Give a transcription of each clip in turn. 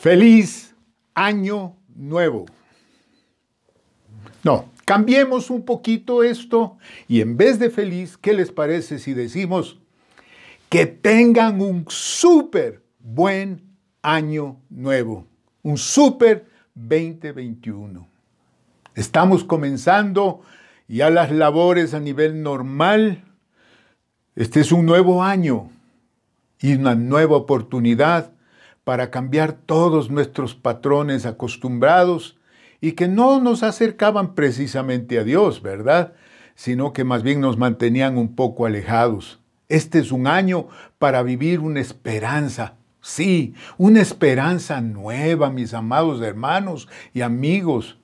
Feliz año nuevo. No, cambiemos un poquito esto y en vez de feliz, ¿qué les parece si decimos que tengan un súper buen año nuevo? Un súper 2021. Estamos comenzando ya las labores a nivel normal. Este es un nuevo año y una nueva oportunidad para cambiar todos nuestros patrones acostumbrados y que no nos acercaban precisamente a Dios, ¿verdad? Sino que más bien nos mantenían un poco alejados. Este es un año para vivir una esperanza. Sí, una esperanza nueva, mis amados hermanos y amigos.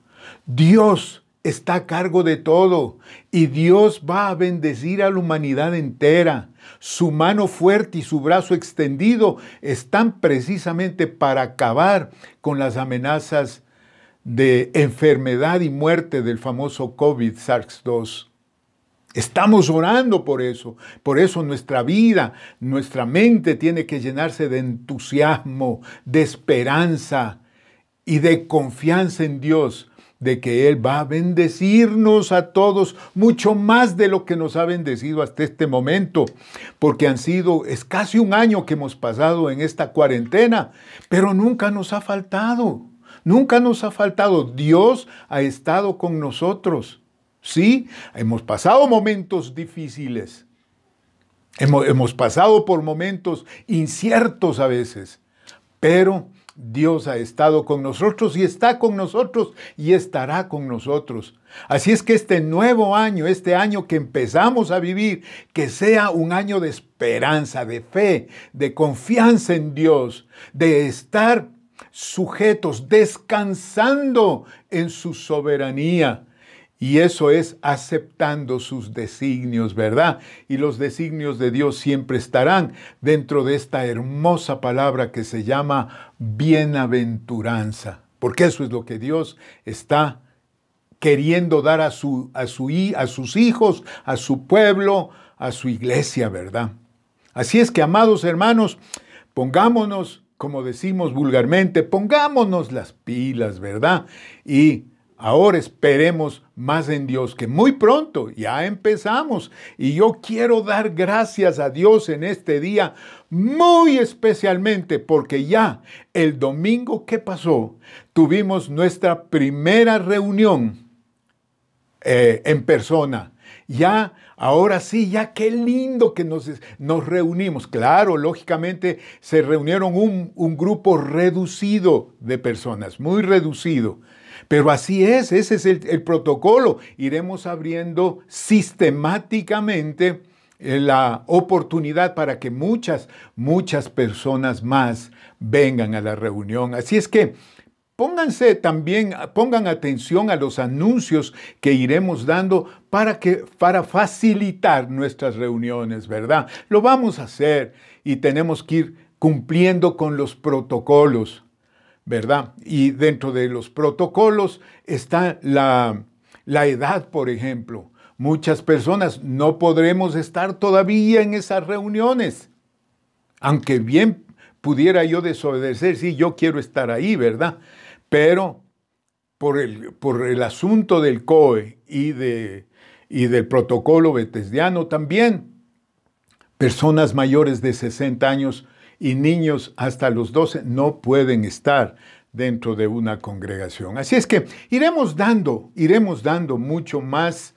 Dios está a cargo de todo y Dios va a bendecir a la humanidad entera. Su mano fuerte y su brazo extendido están precisamente para acabar con las amenazas de enfermedad y muerte del famoso COVID SARS-2. Estamos orando por eso nuestra vida, nuestra mente tiene que llenarse de entusiasmo, de esperanza y de confianza en Dios, de que Él va a bendecirnos a todos mucho más de lo que nos ha bendecido hasta este momento, porque es casi un año que hemos pasado en esta cuarentena, pero nunca nos ha faltado. Nunca nos ha faltado. Dios ha estado con nosotros. Sí, hemos pasado momentos difíciles. Hemos pasado por momentos inciertos a veces. Pero Dios ha estado con nosotros y está con nosotros y estará con nosotros. Así es que este nuevo año, este año que empezamos a vivir, que sea un año de esperanza, de fe, de confianza en Dios, de estar sujetos, descansando en su soberanía. Y eso es aceptando sus designios, ¿verdad? Y los designios de Dios siempre estarán dentro de esta hermosa palabra que se llama bienaventuranza. Porque eso es lo que Dios está queriendo dar a sus hijos, a su pueblo, a su iglesia, ¿verdad? Así es que, amados hermanos, pongámonos, como decimos vulgarmente, pongámonos las pilas, ¿verdad? Y ahora esperemos más en Dios, que muy pronto ya empezamos. Y yo quiero dar gracias a Dios en este día, muy especialmente porque ya el domingo que pasó, tuvimos nuestra primera reunión en persona. Ya, ahora sí, ya qué lindo que nos reunimos. Claro, lógicamente se reunieron un grupo reducido de personas, muy reducido. Pero así es, ese es el protocolo. Iremos abriendo sistemáticamente la oportunidad para que muchas personas más vengan a la reunión. Así es que pongan atención a los anuncios que iremos dando para facilitar nuestras reuniones, ¿verdad? Lo vamos a hacer y tenemos que ir cumpliendo con los protocolos, ¿verdad? Y dentro de los protocolos está la edad, por ejemplo. Muchas personas no podremos estar todavía en esas reuniones, aunque bien pudiera yo desobedecer, sí, yo quiero estar ahí, ¿verdad? Pero por el asunto del COE y del protocolo betesdiano también, personas mayores de 60 años y niños hasta los 12 no pueden estar dentro de una congregación. Así es que iremos dando mucho más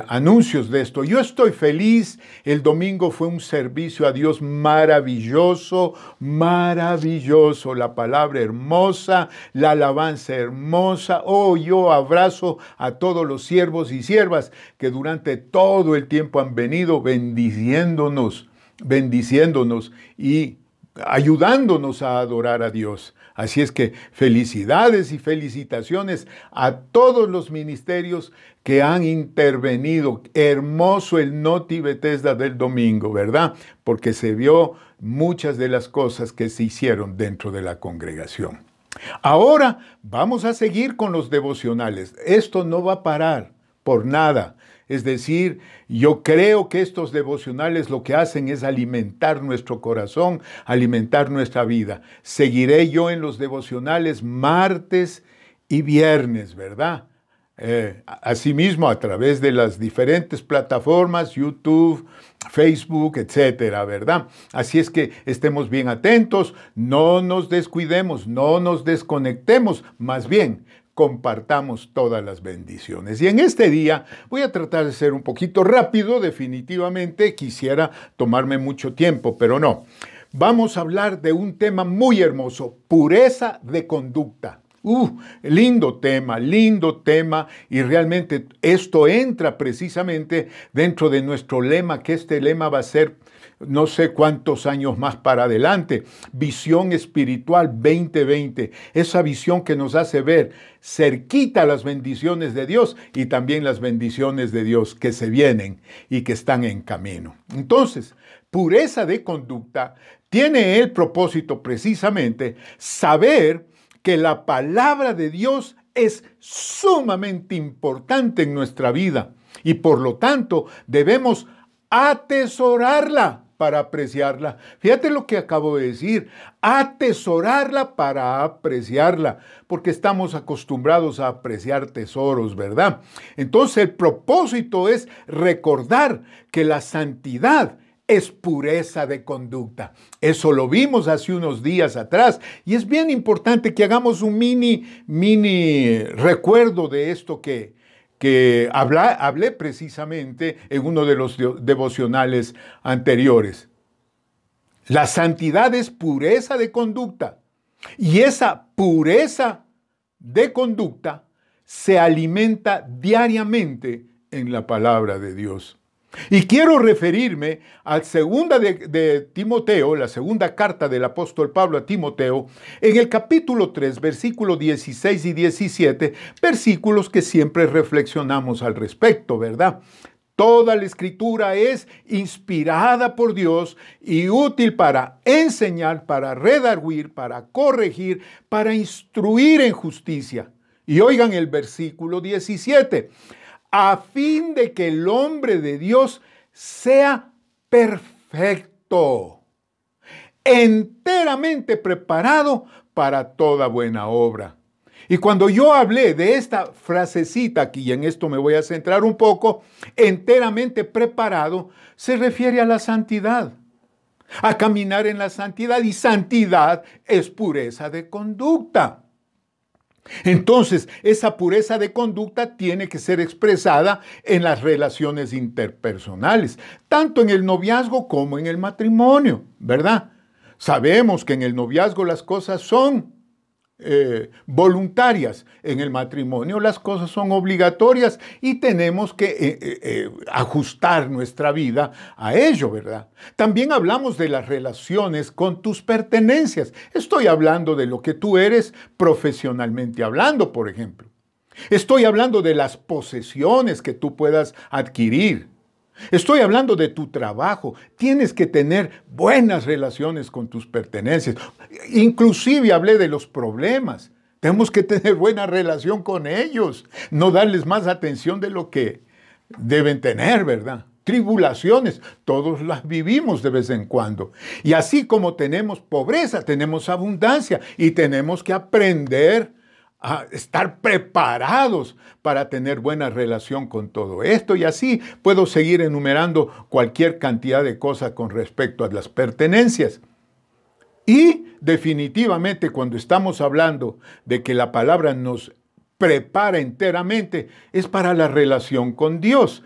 anuncios de esto. Yo estoy feliz. El domingo fue un servicio a Dios maravilloso, maravilloso. La palabra hermosa, la alabanza hermosa. Oh, yo abrazo a todos los siervos y siervas que durante todo el tiempo han venido bendiciéndonos y ayudándonos a adorar a Dios. Así es que felicidades y felicitaciones a todos los ministerios que han intervenido. Hermoso el Noti Bethesda del domingo, ¿verdad? Porque se vio muchas de las cosas que se hicieron dentro de la congregación. Ahora vamos a seguir con los devocionales. Esto no va a parar por nada. Es decir, yo creo que estos devocionales lo que hacen es alimentar nuestro corazón, alimentar nuestra vida. Seguiré yo en los devocionales martes y viernes, ¿verdad? Asimismo, a través de las diferentes plataformas, YouTube, Facebook, etcétera, ¿verdad? Así es que estemos bien atentos, no nos descuidemos, no nos desconectemos, más bien compartamos todas las bendiciones. Y en este día voy a tratar de ser un poquito rápido, definitivamente quisiera tomarme mucho tiempo, pero no. Vamos a hablar de un tema muy hermoso, pureza de conducta. Lindo tema, y realmente esto entra precisamente dentro de nuestro lema, que este lema va a ser no sé cuántos años más para adelante, Visión Espiritual 2020, esa visión que nos hace ver cerquita las bendiciones de Dios y también las bendiciones de Dios que se vienen y que están en camino. Entonces, pureza de conducta tiene el propósito precisamente saber que la palabra de Dios es sumamente importante en nuestra vida y por lo tanto debemos atesorarla para apreciarla. Fíjate lo que acabo de decir, atesorarla para apreciarla, porque estamos acostumbrados a apreciar tesoros, ¿verdad? Entonces el propósito es recordar que la santidad es pureza de conducta. Eso lo vimos hace unos días atrás y es bien importante que hagamos un mini recuerdo de esto que hablé precisamente en uno de los devocionales anteriores. La santidad es pureza de conducta y esa pureza de conducta se alimenta diariamente en la palabra de Dios. Y quiero referirme a segunda de Timoteo, la segunda carta del apóstol Pablo a Timoteo, en el capítulo 3, versículos 16 y 17, versículos que siempre reflexionamos al respecto, ¿verdad? Toda la escritura es inspirada por Dios y útil para enseñar, para redarguir, para corregir, para instruir en justicia. Y oigan el versículo 17. A fin de que el hombre de Dios sea perfecto, enteramente preparado para toda buena obra. Y cuando yo hablé de esta frasecita aquí, y en esto me voy a centrar un poco, enteramente preparado, se refiere a la santidad, a caminar en la santidad, y santidad es pureza de conducta. Entonces, esa pureza de conducta tiene que ser expresada en las relaciones interpersonales, tanto en el noviazgo como en el matrimonio, ¿verdad? Sabemos que en el noviazgo las cosas son voluntarias, en el matrimonio las cosas son obligatorias y tenemos que ajustar nuestra vida a ello, ¿verdad? También hablamos de las relaciones con tus pertenencias. Estoy hablando de lo que tú eres profesionalmente hablando, por ejemplo. Estoy hablando de las posesiones que tú puedas adquirir. Estoy hablando de tu trabajo. Tienes que tener buenas relaciones con tus pertenencias. Inclusive hablé de los problemas. Tenemos que tener buena relación con ellos. No darles más atención de lo que deben tener, ¿verdad? Tribulaciones, todos las vivimos de vez en cuando. Y así como tenemos pobreza, tenemos abundancia y tenemos que aprender a estar preparados para tener buena relación con todo esto. Y así puedo seguir enumerando cualquier cantidad de cosas con respecto a las pertenencias. Y definitivamente cuando estamos hablando de que la palabra nos prepara enteramente, es para la relación con Dios.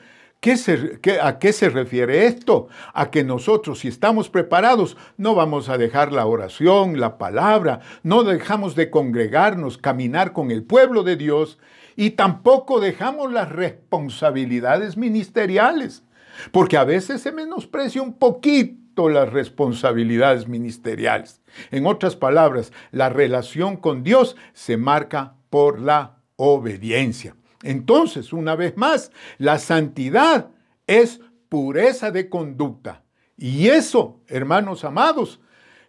¿A qué se refiere esto? A que nosotros, si estamos preparados, no vamos a dejar la oración, la palabra, no dejamos de congregarnos, caminar con el pueblo de Dios y tampoco dejamos las responsabilidades ministeriales, porque a veces se menosprecia un poquito las responsabilidades ministeriales. En otras palabras, la relación con Dios se marca por la obediencia. Entonces, una vez más, la santidad es pureza de conducta. Y eso, hermanos amados,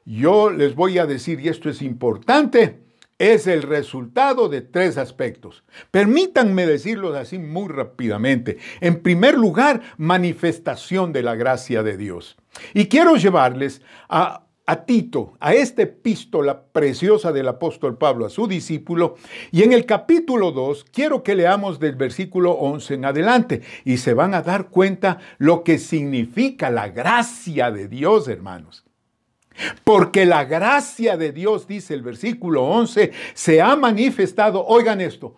yo les voy a decir, y esto es importante, es el resultado de tres aspectos. Permítanme decirlos así muy rápidamente. En primer lugar, manifestación de la gracia de Dios. Y quiero llevarles a Tito, a esta epístola preciosa del apóstol Pablo a su discípulo, y en el capítulo 2 quiero que leamos del versículo 11 en adelante, y se van a dar cuenta lo que significa la gracia de Dios, hermanos. Porque la gracia de Dios, dice el versículo 11, se ha manifestado, oigan esto,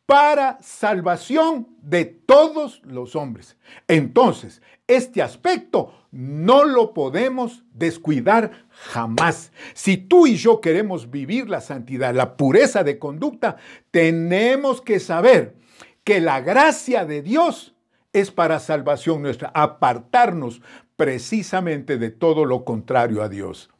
para salvación de todos los hombres. Entonces, este aspecto no lo podemos descuidar jamás. Si tú y yo queremos vivir la santidad, la pureza de conducta, tenemos que saber que la gracia de Dios es para salvación nuestra, apartarnos precisamente de todo lo contrario a Dios.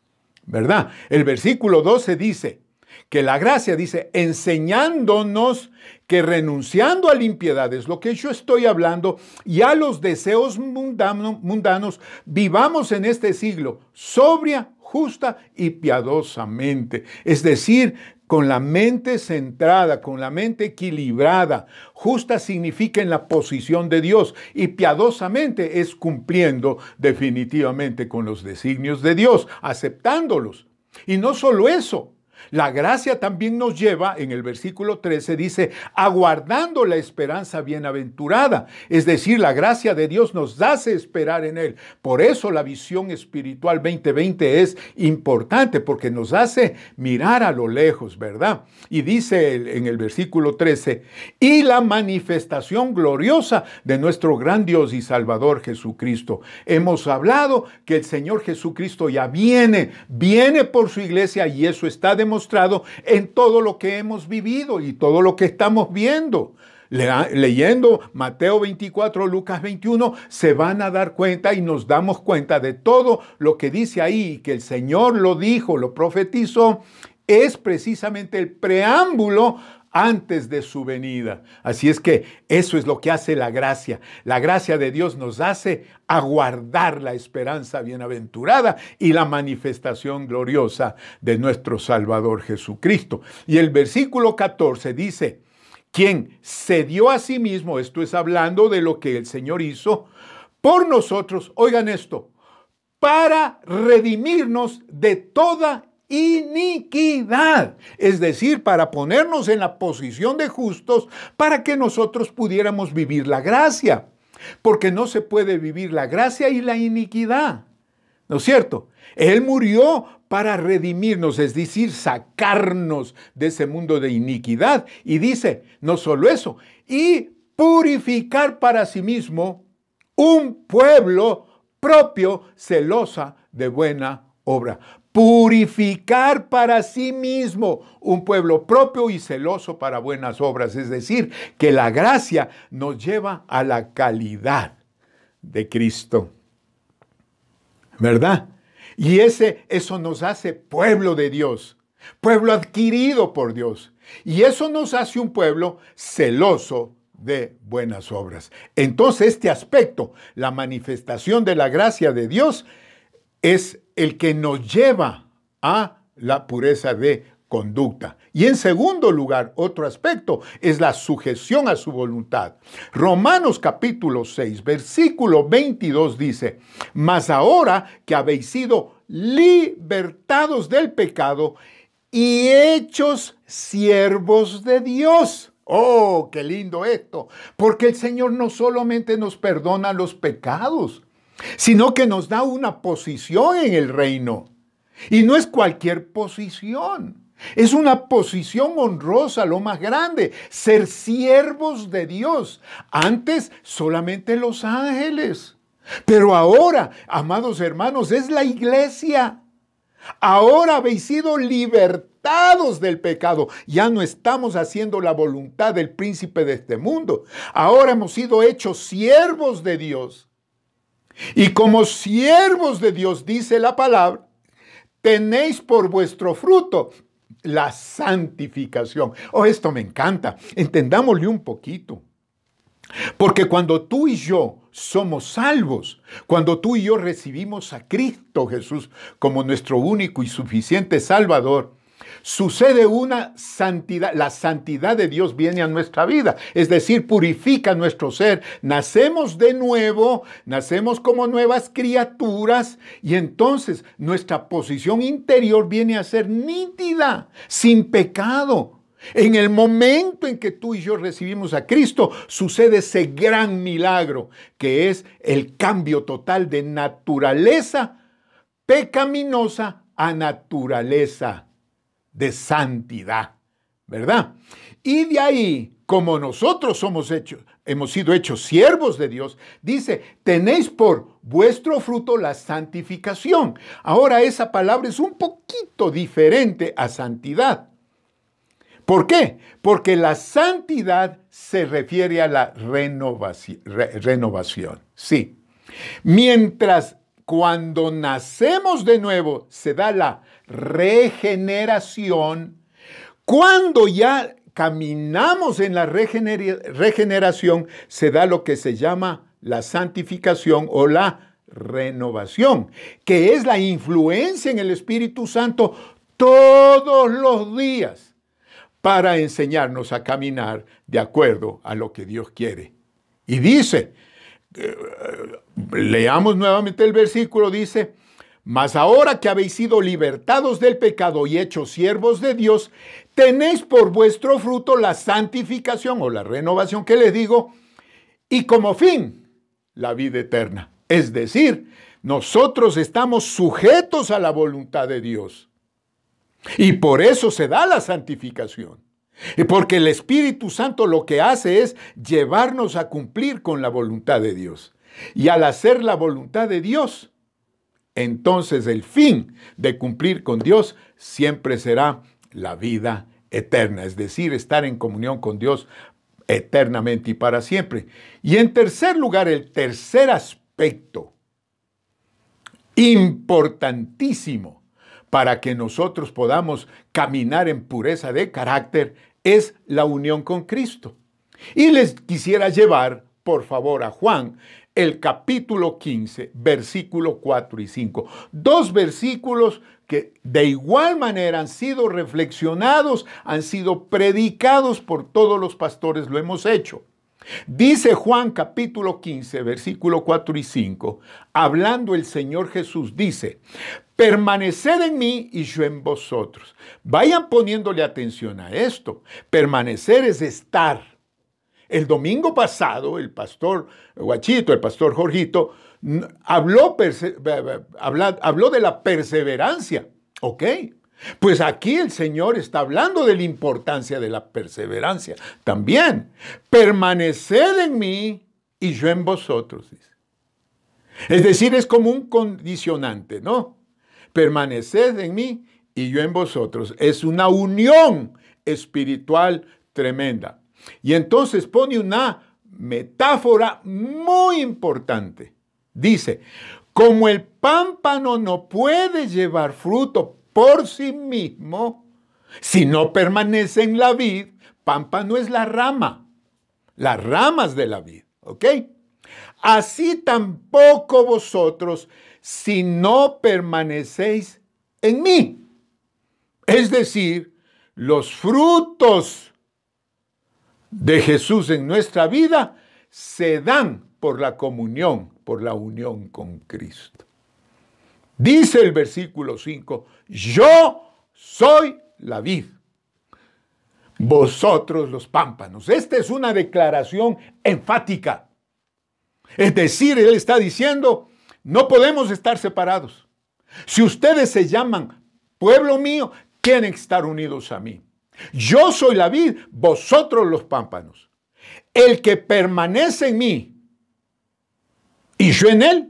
¿Verdad? El versículo 12 dice que la gracia, dice, enseñándonos que renunciando a la impiedad, es lo que yo estoy hablando, y a los deseos mundanos, vivamos en este siglo sobria, justa y piadosamente. Es decir, con la mente centrada, con la mente equilibrada. Justa significa en la posición de Dios y piadosamente es cumpliendo definitivamente con los designios de Dios, aceptándolos. Y no solo eso. La gracia también nos lleva, en el versículo 13 dice, aguardando la esperanza bienaventurada. Es decir, la gracia de Dios nos hace esperar en Él. Por eso la visión espiritual 2020 es importante, porque nos hace mirar a lo lejos, ¿verdad? Y dice en el versículo 13, y la manifestación gloriosa de nuestro gran Dios y Salvador Jesucristo. Hemos hablado que el Señor Jesucristo ya viene por su iglesia, y eso está demostrado en todo lo que hemos vivido y todo lo que estamos viendo. Leyendo Mateo 24, Lucas 21, se van a dar cuenta y nos damos cuenta de todo lo que dice ahí, que el Señor lo dijo, lo profetizó, es precisamente el preámbulo antes de su venida. Así es que eso es lo que hace la gracia. La gracia de Dios nos hace aguardar la esperanza bienaventurada y la manifestación gloriosa de nuestro Salvador Jesucristo. Y el versículo 14 dice, quien se dio a sí mismo, esto es hablando de lo que el Señor hizo por nosotros, oigan esto, para redimirnos de toda iniquidad, es decir, para ponernos en la posición de justos para que nosotros pudiéramos vivir la gracia, porque no se puede vivir la gracia y la iniquidad, ¿no es cierto? Él murió para redimirnos, es decir, sacarnos de ese mundo de iniquidad, y dice, no solo eso, y purificar para sí mismo un pueblo propio, celosa de buena obra. Purificar para sí mismo un pueblo propio y celoso para buenas obras. Es decir, que la gracia nos lleva a la calidad de Cristo. ¿Verdad? Y eso nos hace pueblo de Dios, pueblo adquirido por Dios. Y eso nos hace un pueblo celoso de buenas obras. Entonces, este aspecto, la manifestación de la gracia de Dios, es el que nos lleva a la pureza de conducta. Y en segundo lugar, otro aspecto es la sujeción a su voluntad. Romanos capítulo 6, versículo 22 dice, mas ahora que habéis sido libertados del pecado y hechos siervos de Dios. ¡Oh, qué lindo esto! Porque el Señor no solamente nos perdona los pecados, sino que nos da una posición en el reino. Y no es cualquier posición. Es una posición honrosa, lo más grande, ser siervos de Dios. Antes solamente los ángeles. Pero ahora, amados hermanos, es la iglesia. Ahora habéis sido libertados del pecado. Ya no estamos haciendo la voluntad del príncipe de este mundo. Ahora hemos sido hechos siervos de Dios. Y como siervos de Dios, dice la palabra, tenéis por vuestro fruto la santificación. Oh, esto me encanta. Entendámosle un poquito. Porque cuando tú y yo somos salvos, cuando tú y yo recibimos a Cristo Jesús como nuestro único y suficiente Salvador, sucede una santidad. La santidad de Dios viene a nuestra vida, es decir, purifica nuestro ser. Nacemos de nuevo, nacemos como nuevas criaturas y entonces nuestra posición interior viene a ser nítida, sin pecado. En el momento en que tú y yo recibimos a Cristo, sucede ese gran milagro que es el cambio total de naturaleza pecaminosa a naturaleza de santidad, ¿verdad? Y de ahí, como nosotros hemos sido hechos siervos de Dios, dice, tenéis por vuestro fruto la santificación. Ahora esa palabra es un poquito diferente a santidad. ¿Por qué? Porque la santidad se refiere a la renovación. Sí. Mientras cuando nacemos de nuevo se da la regeneración, cuando ya caminamos en la regeneración se da lo que se llama la santificación o la renovación, que es la influencia en el Espíritu Santo todos los días para enseñarnos a caminar de acuerdo a lo que Dios quiere. Y dice, leamos nuevamente el versículo, dice, mas ahora que habéis sido libertados del pecado y hechos siervos de Dios, tenéis por vuestro fruto la santificación o la renovación que les digo, y como fin, la vida eterna. Es decir, nosotros estamos sujetos a la voluntad de Dios. Y por eso se da la santificación. Y porque el Espíritu Santo lo que hace es llevarnos a cumplir con la voluntad de Dios. Y al hacer la voluntad de Dios, entonces el fin de cumplir con Dios siempre será la vida eterna. Es decir, estar en comunión con Dios eternamente y para siempre. Y en tercer lugar, el tercer aspecto importantísimo para que nosotros podamos caminar en pureza de carácter es la unión con Cristo. Y les quisiera llevar, por favor, a Juan, el capítulo 15, versículo 4 y 5. Dos versículos que de igual manera han sido reflexionados, han sido predicados por todos los pastores, lo hemos hecho. Dice Juan capítulo 15, versículo 4 y 5, hablando el Señor Jesús, dice, permaneced en mí y yo en vosotros. Vayan poniéndole atención a esto. Permanecer es estar. El domingo pasado, el pastor Guachito, el pastor Jorgito, habló de la perseverancia. ¿Ok? Pues aquí el Señor está hablando de la importancia de la perseverancia. También, permaneced en mí y yo en vosotros, dice. Es decir, es como un condicionante, ¿no? Permaneced en mí y yo en vosotros. Es una unión espiritual tremenda. Y entonces pone una metáfora muy importante. Dice, como el pámpano no puede llevar fruto por sí mismo, si no permanece en la vid, pámpano es la rama, las ramas de la vid, ¿ok? Así tampoco vosotros, si no permanecéis en mí. Es decir, los frutos de Jesús en nuestra vida se dan por la comunión, por la unión con Cristo. Dice el versículo 5, yo soy la vid, vosotros los pámpanos. Esta es una declaración enfática. Es decir, él está diciendo, no podemos estar separados. Si ustedes se llaman pueblo mío, tienen que estar unidos a mí. Yo soy la vid, vosotros los pámpanos. El que permanece en mí y yo en él,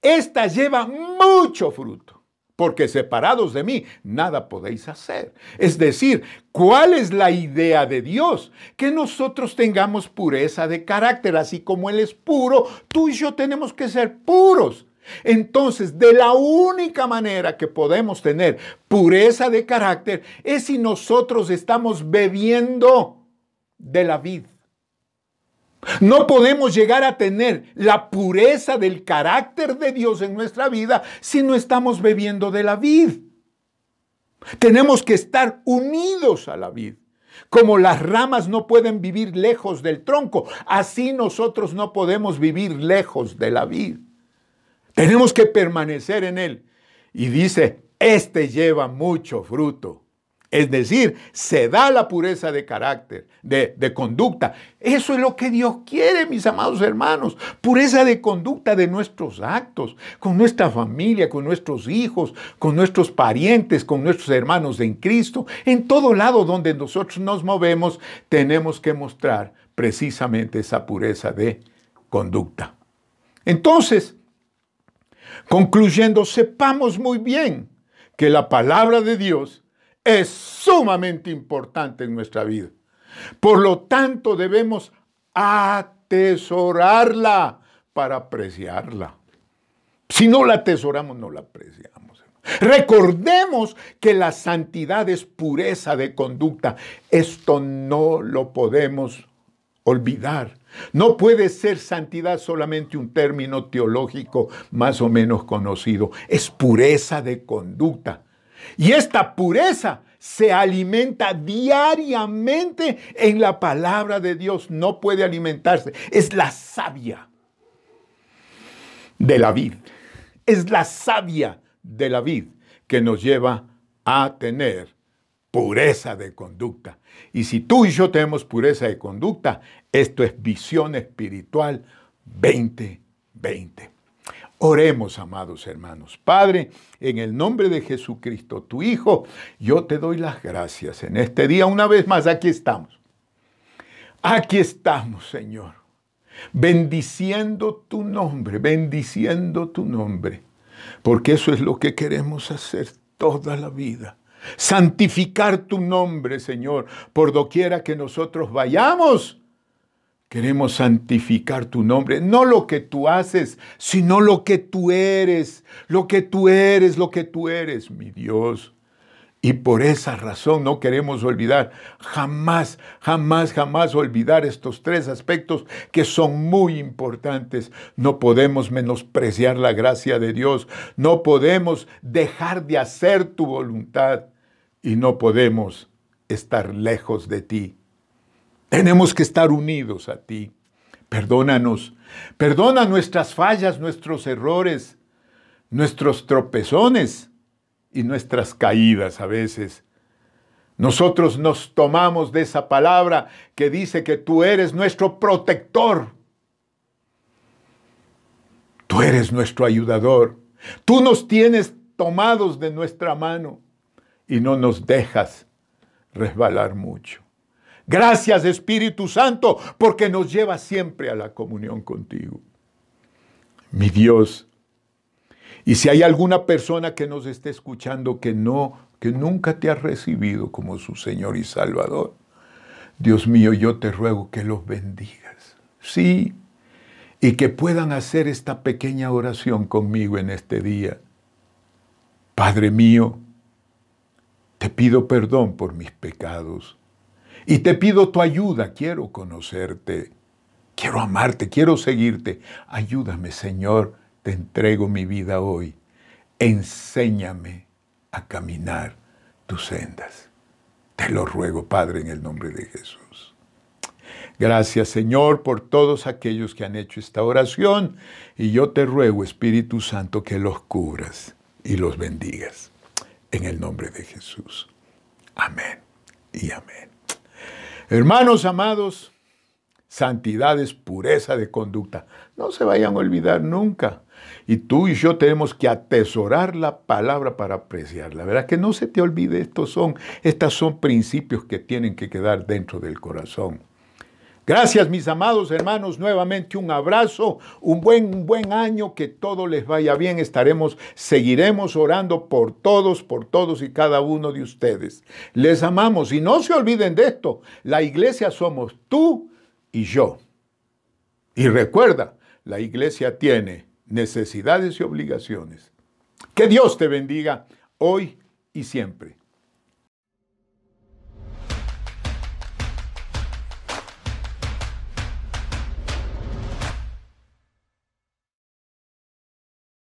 esta lleva mucho fruto, porque separados de mí nada podéis hacer. Es decir, ¿cuál es la idea de Dios? Que nosotros tengamos pureza de carácter, así como Él es puro, tú y yo tenemos que ser puros. Entonces, de la única manera que podemos tener pureza de carácter es si nosotros estamos bebiendo de la vid. No podemos llegar a tener la pureza del carácter de Dios en nuestra vida si no estamos bebiendo de la vid. Tenemos que estar unidos a la vid. Como las ramas no pueden vivir lejos del tronco, así nosotros no podemos vivir lejos de la vid. Tenemos que permanecer en él. Y dice, este lleva mucho fruto. Es decir, se da la pureza de carácter, de conducta. Eso es lo que Dios quiere, mis amados hermanos. Pureza de conducta de nuestros actos, con nuestra familia, con nuestros hijos, con nuestros parientes, con nuestros hermanos en Cristo. En todo lado donde nosotros nos movemos, tenemos que mostrar precisamente esa pureza de conducta. Entonces, concluyendo, sepamos muy bien que la palabra de Dios es sumamente importante en nuestra vida. Por lo tanto, debemos atesorarla para apreciarla. Si no la atesoramos, no la apreciamos. Recordemos que la santidad es pureza de conducta. Esto no lo podemos olvidar. No puede ser santidad solamente un término teológico más o menos conocido. Es pureza de conducta. Y esta pureza se alimenta diariamente en la palabra de Dios. No puede alimentarse. Es la savia de la vid. Es la savia de la vid que nos lleva a tener pureza de conducta. Y si tú y yo tenemos pureza de conducta, esto es visión espiritual 2020. Oremos, amados hermanos. Padre, en el nombre de Jesucristo, tu Hijo, yo te doy las gracias en este día. Una vez más, aquí estamos. Aquí estamos, Señor. Bendiciendo tu nombre, porque eso es lo que queremos hacer toda la vida. Santificar tu nombre, Señor, por doquiera que nosotros vayamos. Queremos santificar tu nombre, no lo que tú haces, sino lo que tú eres, lo que tú eres, mi Dios. Y por esa razón no queremos olvidar, jamás olvidar estos tres aspectos que son muy importantes. No podemos menospreciar la gracia de Dios, no podemos dejar de hacer tu voluntad y no podemos estar lejos de ti. Tenemos que estar unidos a ti. Perdónanos, perdona nuestras fallas, nuestros errores, nuestros tropezones y nuestras caídas a veces. Nosotros nos tomamos de esa palabra que dice que tú eres nuestro protector. Tú eres nuestro ayudador. Tú nos tienes tomados de nuestra mano y no nos dejas resbalar mucho. Gracias, Espíritu Santo, porque nos lleva siempre a la comunión contigo. Mi Dios, y si hay alguna persona que nos esté escuchando que nunca te ha recibido como su Señor y Salvador, Dios mío, yo te ruego que los bendigas. Sí, y que puedan hacer esta pequeña oración conmigo en este día. Padre mío, te pido perdón por mis pecados. Y te pido tu ayuda, quiero conocerte, quiero amarte, quiero seguirte. Ayúdame, Señor, te entrego mi vida hoy. Enséñame a caminar tus sendas. Te lo ruego, Padre, en el nombre de Jesús. Gracias, Señor, por todos aquellos que han hecho esta oración. Y yo te ruego, Espíritu Santo, que los cubras y los bendigas. En el nombre de Jesús. Amén y amén. Hermanos amados, santidad es pureza de conducta. No se vayan a olvidar nunca. Y tú y yo tenemos que atesorar la palabra para apreciarla. ¿Verdad? Que no se te olvide, estos son principios que tienen que quedar dentro del corazón. Gracias, mis amados hermanos, nuevamente un abrazo, un buen año, que todo les vaya bien. Seguiremos orando por todos y cada uno de ustedes. Les amamos y no se olviden de esto, la iglesia somos tú y yo. Y recuerda, la iglesia tiene necesidades y obligaciones. Que Dios te bendiga hoy y siempre.